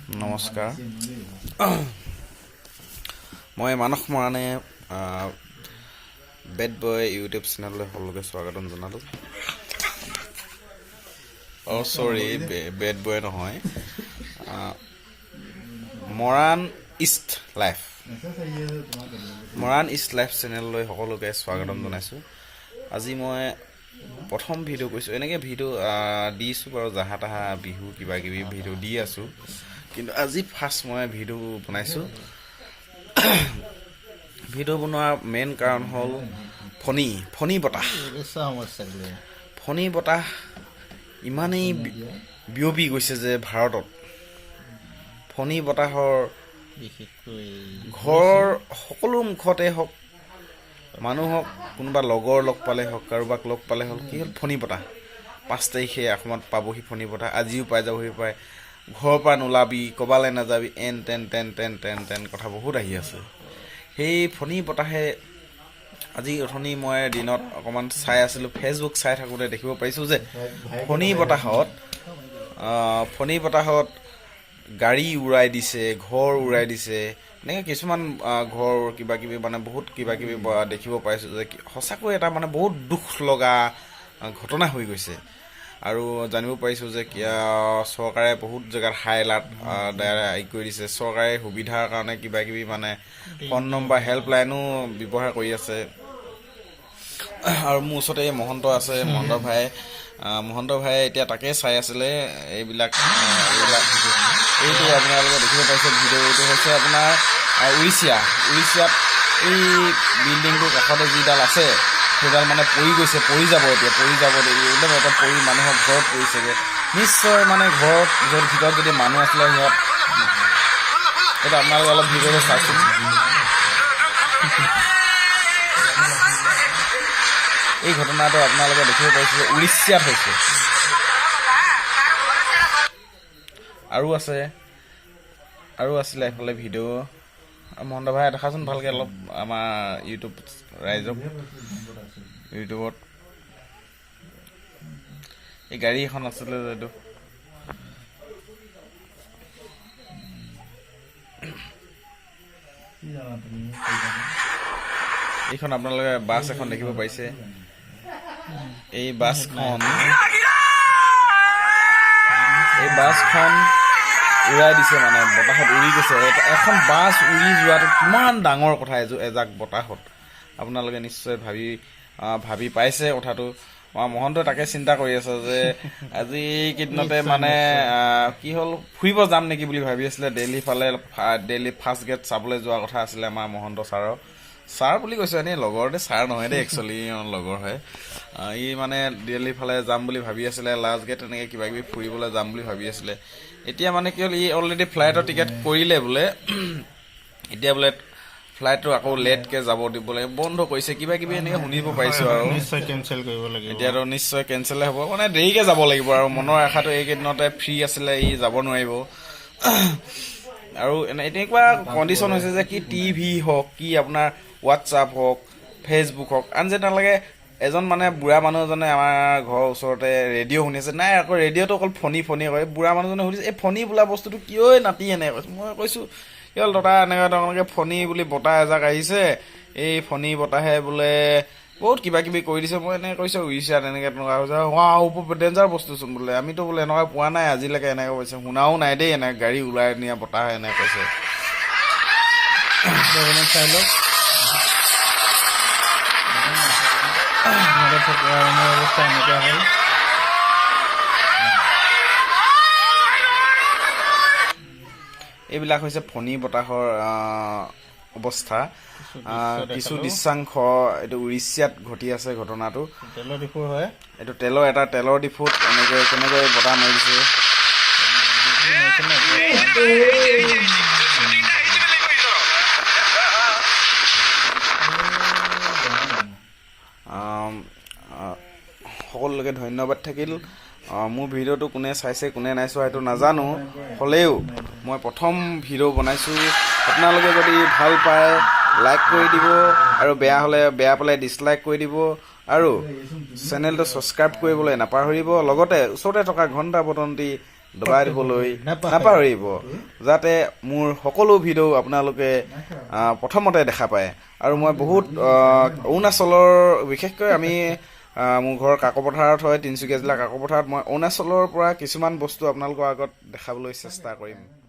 নমস্কাৰ মই মানস মৰাণে বেড বয় ইউটিউব চেনেললৈ সকলোকে স্বাগতম জনালোঁ চৰি বেড বয় নহয় মৰাণ ইষ্ট লাইফ চেনেললৈ সকলোকে স্বাগতম জনাইছোঁ আজি মই প্ৰথম ভিডিঅ' কৈছোঁ এনেকৈ ভিডিঅ' দিছোঁ বাৰু জাহা তাহা বিহু কিবা কিবি ভিডিঅ' দি আছোঁ কিন্তু আজি ফাৰ্ষ্ট মই ভিডিঅ' বনাইছোঁ ভিডিঅ' বনোৱাৰ মেইন কাৰণ হ'ল ফণী বতাহ ইমানেই বিয়পি গৈছে যে ভাৰতত ফণী বতাহৰ বিশেষকৈ ঘৰৰ সকলো মুখতে হওক মানুহক কোনোবা লগৰ লগ পালে হওক কাৰোবাক লগ পালে হ'ল কি হ'ল ফণী বতাহ 5 তাৰিখে অসমত পাবহি ফণী বতাহ আজিও পাই যাবহি পায় ঘৰৰ পৰা নোলাবি ক'বালৈ নাযাবি তেন কথা বহুত আহি আছে সেই ফণী বতাহে আজি অথনি মই দিনত অকণমান চাই আছিলোঁ ফেচবুক চাই থাকোঁতে দেখিব পাৰিছোঁ যে ফণী বতাহত গাড়ী উৰাই দিছে ঘৰ উৰাই দিছে এনেকৈ কিছুমান ঘৰ কিবা কিবি মানে বহুত কিবা কিবি দেখিব পাইছোঁ যে সঁচাকৈ এটা মানে বহুত দুখ লগা ঘটনা হৈ গৈছে আৰু জানিব পাৰিছোঁ যে চৰকাৰে বহুত জেগাত হাই এলাৰ্ট কৰি দিছে চৰকাৰে সুবিধাৰ কাৰণে কিবা কিবি মানে ফোন নম্বৰ হেল্পলাইনো ব্যৱহাৰ কৰি আছে আৰু মোৰ ওচৰতে এই মহন্ত আছে মহন্ত ভাই এতিয়া তাকে চাই আছিলে এইবিলাক এইটো আপোনালোকে দেখিব পাইছে ভিডিঅ' এইটো হৈছে আপোনাৰ উৰিষ্যাত এই বিল্ডিংটোৰ কাষতে যিডাল আছে সেইডাল মানে পৰি যাব একদম এটা পৰি মানুহৰ ঘৰত পৰিছেগৈ নিশ্চয় মানে ঘৰত য'ত ভিতৰত যদি মানুহ আছিলে সিহঁত এইটো আপোনালোকে অলপ ভিডিঅ'টো চাইছিল এই ঘটনাটো আপোনালোকে দেখিব পাৰিছে যে উৰিষ্যাত হৈছে আৰু আছিলে এইফালে ভিডিঅ' মহন্ত ভাই দেখাচোন ভালকৈ অলপ আমাৰ ইউটিউব ৰাইজক ইউটিউবত এই গাড়ী এখন আছিলে এইটো এইখন আপোনালোকে বাছ এখন দেখিব পাৰিছে এই বাছখন উৰাই দিছে মানে বতাহত উৰি গৈছে এখন বাছ উৰি যোৱাটো কিমান ডাঙৰ কথা এজাক বতাহত আপোনালোকে নিশ্চয় ভাবি পাইছে কথাটো মহন্তই তাকে চিন্তা কৰি আছে যে আজি এইকেইদিনতে মানে কি হ'ল ফুৰিব যাম নেকি বুলি ভাবি আছিলে দিল্লী ফাৰ্ষ্ট গেট চাবলৈ যোৱা কথা আছিলে আমাৰ মহন্ত ছাৰ বুলি কৈছোঁ এনেই লগৰ ছাৰ নহয় দেই একচুৱেলি লগৰ হয় ই মানে দিল্লী ফালে যাম বুলি ভাবি আছিলে লাষ্ট গেট এনেকৈ কিবা কিবি ফুৰিবলৈ যাম বুলি ভাবি আছিলে এতিয়া মানে কি হ'ল ই অলৰেডি ফ্লাইটৰ টিকেট কৰিলে বোলে এতিয়া বোলে ফ্লাইটটো আকৌ লেটকৈ যাব দিবলৈ বন্ধ কৰিছে কিবা কিবি এনেকৈ শুনিব পাৰিছোঁ আৰু নিশ্চয় কেঞ্চেল কৰিব লাগিব এতিয়াতো নিশ্চয় কেঞ্চেলে হ'ব মানে দেৰিকৈ যাব লাগিব আৰু মনৰ আশাটো এইকেইদিনতে ফ্ৰী আছিলে ই যাব নোৱাৰিব আৰু এনেকুৱা কণ্ডিশ্যন হৈছে যে কি টিভি হওক কি আপোনাৰ হোৱাটছআপ হওক ফেচবুক হওক আনকি নালাগে এজন মানে বুঢ়া মানুহ এজনে আমাৰ ঘৰৰ ওচৰতে ৰেডিঅ' শুনি আছে নাই আকৌ ৰেডিঅ'টো অকল ফণী কৰে বুঢ়া মানুহজনে সুধিছে এই ফণী বোলা বস্তুটো কিয় নাতি এনেকৈ কৈছে মই কৈছোঁ কি হ'ল দাদা এনেকৈ ফণী বুলি বতাহ এজাক আহিছে এই ফণী বতাহে বোলে বহুত কিবা কিবি কৰি দিছে মই এনেকৈ কৈছোঁ উৰিষ্যাত এনেকৈ তেনেকুৱা হৈছে ডেঞ্জাৰ বস্তুচোন বোলে আমিতো বোলে এনেকুৱা পোৱা নাই আজিলৈকে এনেকৈ কৈছে শুনাও নাই দেই এনেকৈ গাড়ী ওলাই নিয়া বতাহ এনেকৈ কৈছে চাই লওক অৱস্থা এনেকুৱা হ'ল এইবিলাক হৈছে ফণী বতাহৰ অৱস্থা কিছু দৃশ্যাংশ এইটো উৰিষ্যাত ঘটি আছে ঘটনাটো তেলৰ ডিপু হয় এইটো তেলৰ ডিপুত কেনেকৈ বতাহ মাৰিছে সকলোকে ধন্যবাদ থাকিল মোৰ ভিডিঅ'টো কোনে চাইছে কোনে নাই চোৱা সেইটো নাজানো হ'লেও মই প্ৰথম ভিডিঅ' বনাইছোঁ আপোনালোকে যদি ভাল পায় লাইক কৰি দিব আৰু বেয়া পালে ডিছলাইক কৰি দিব আৰু চেনেলটো ছাবস্ক্ৰাইব কৰিবলৈ নাপাহৰিব লগতে ওচৰতে থকা ঘণ্টা বটনটি দবাই দিবলৈ নাপাহৰিব যাতে মোৰ সকলো ভিডিঅ' আপোনালোকে প্ৰথমতে দেখা পায় আৰু মই বহুত অৰুণাচলৰ বিশেষকৈ আমি মোৰ ঘৰ কাকপথাৰত হয় তিনিচুকীয়া জিলা কাকপথাৰত মই অৰুণাচলৰ পৰা কিছুমান বস্তু আপোনালোকৰ আগত দেখাবলৈ চেষ্টা কৰিম